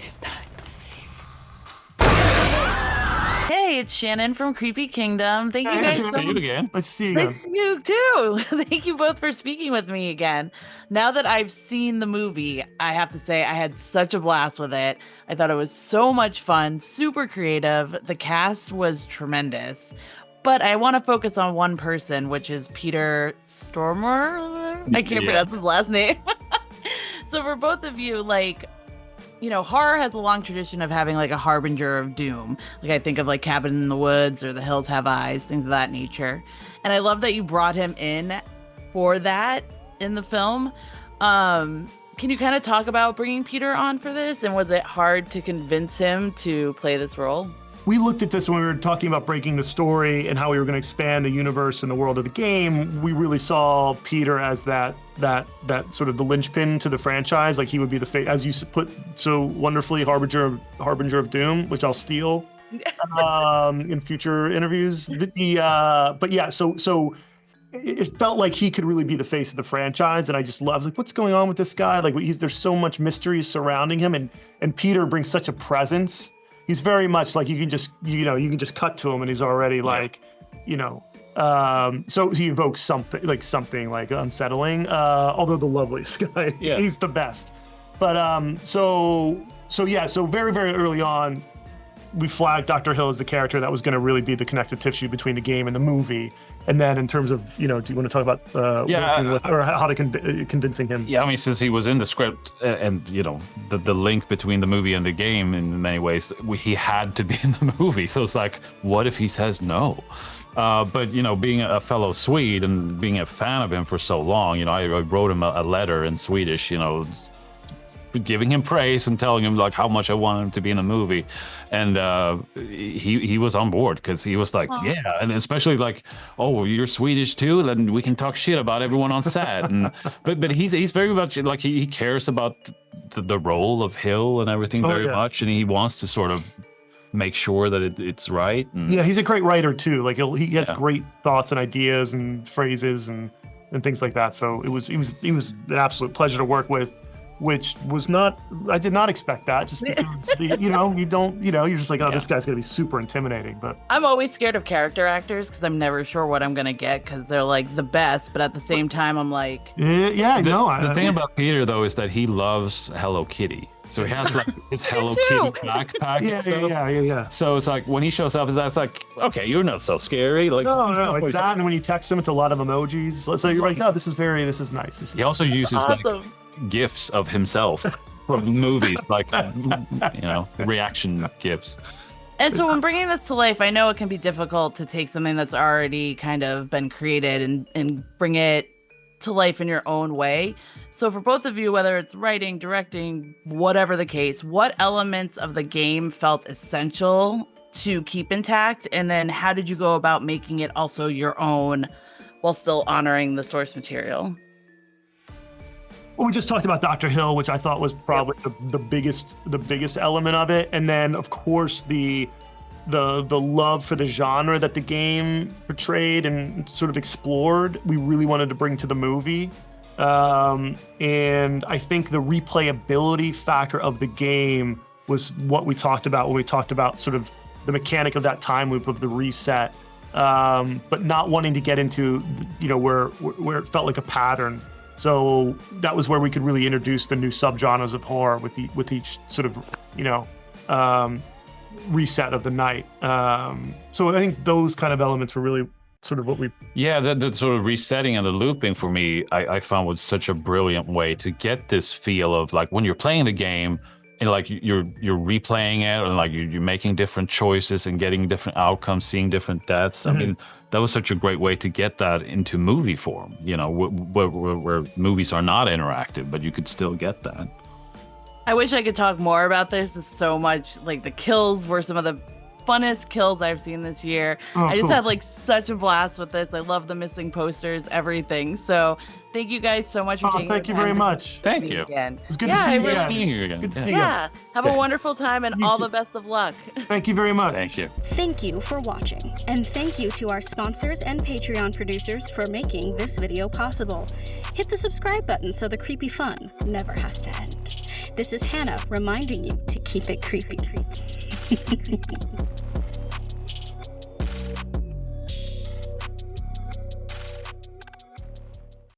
is not. Hey, it's Shannon from Creepy Kingdom. Thank you guys so See you much. again. Let's see you again. Nice to see you too. Thank you both for speaking with me again. Now that I've seen the movie, I have to say I had such a blast with it. I thought it was so much fun, super creative. The cast was tremendous. But I want to focus on one person, which is Peter Stormare. I can't pronounce his last name. So for both of you, like, you know, horror has a long tradition of having like a harbinger of doom. Like I think of like Cabin in the Woods or The Hills Have Eyes, things of that nature. And I love that you brought him in for that in the film. Can you kind of talk about bringing Peter on for this? And was it hard to convince him to play this role? We looked at this when we were talking about breaking the story and how we were going to expand the universe and the world of the game. We really saw Peter as that sort of the linchpin to the franchise. Like he would be the as you put so wonderfully, harbinger of doom, which I'll steal in future interviews. But yeah, so it felt like he could really be the face of the franchise, and I just love like what's going on with this guy. Like there's so much mystery surrounding him, and Peter brings such a presence. He's very much like you can just cut to him and he's already like, so he evokes something like unsettling. Although the loveliest guy, he's the best. But so very, very early on, we flagged Dr. Hill as the character that was going to really be the connective tissue between the game and the movie. And then in terms of, do you want to talk about or how to convincing him? Yeah, I mean, since he was in the script and, the link between the movie and the game in many ways, he had to be in the movie. So it's like, what if he says no? But, being a fellow Swede and being a fan of him for so long, I wrote him a letter in Swedish, giving him praise and telling him like how much I wanted him to be in the movie, and he was on board because he was like, yeah, and especially like, oh, you're Swedish too, then we can talk shit about everyone on set, and but he's very much like he cares about the role of Hill and everything very much, and he wants to sort of make sure that it's right. And, yeah, he's a great writer too. Like he has great thoughts and ideas and phrases and things like that. So it was an absolute pleasure to work with. Which was I did not expect that just because, you're just like, this guy's gonna be super intimidating. But I'm always scared of character actors because I'm never sure what I'm gonna get because they're like the best, but at the same time, I'm like, The thing about Peter though is that he loves Hello Kitty. So he has like his Hello Kitty backpack and stuff. Yeah. So it's like when he shows up, that's like, okay, you're not so scary. Like no, it's that. And when you text him, it's a lot of emojis. So you're like, no, this is nice. He also uses awesome. like GIFs of himself from movies, like reaction GIFs. And so when bringing this to life, I know it can be difficult to take something that's already kind of been created and bring it to life in your own way. So for both of you, whether it's writing, directing, whatever the case, what elements of the game felt essential to keep intact? And then how did you go about making it also your own while still honoring the source material? Well, we just talked about Dr. Hill, which I thought was probably the biggest element of it, and then of course the love for the genre that the game portrayed and sort of explored. We really wanted to bring to the movie, and I think the replayability factor of the game was what we talked about when we talked about sort of the mechanic of that time loop of the reset, but not wanting to get into where it felt like a pattern. So that was where we could really introduce the new subgenres of horror with each sort of, reset of the night. So I think those kind of elements were really sort of what we... Yeah, the sort of resetting and the looping for me, I found was such a brilliant way to get this feel of like when you're playing the game and like you're replaying it or like you're making different choices and getting different outcomes, seeing different deaths. Mm-hmm. I mean, that was such a great way to get that into movie form, where movies are not interactive, but you could still get that. I wish I could talk more about this. There's so much, like the kills were some of the funnest kills I've seen this year. I just had like such a blast with this. I love the missing posters, everything. So thank you guys so much for taking thank you very much. Thank you. Again. It's good to see you again. Good to see you. Yeah. Have a wonderful time and all the best of luck. Thank you very much. Thank you. Thank you for watching. And thank you to our sponsors and Patreon producers for making this video possible. Hit the subscribe button so the creepy fun never has to end. This is Hannah reminding you to keep it creepy.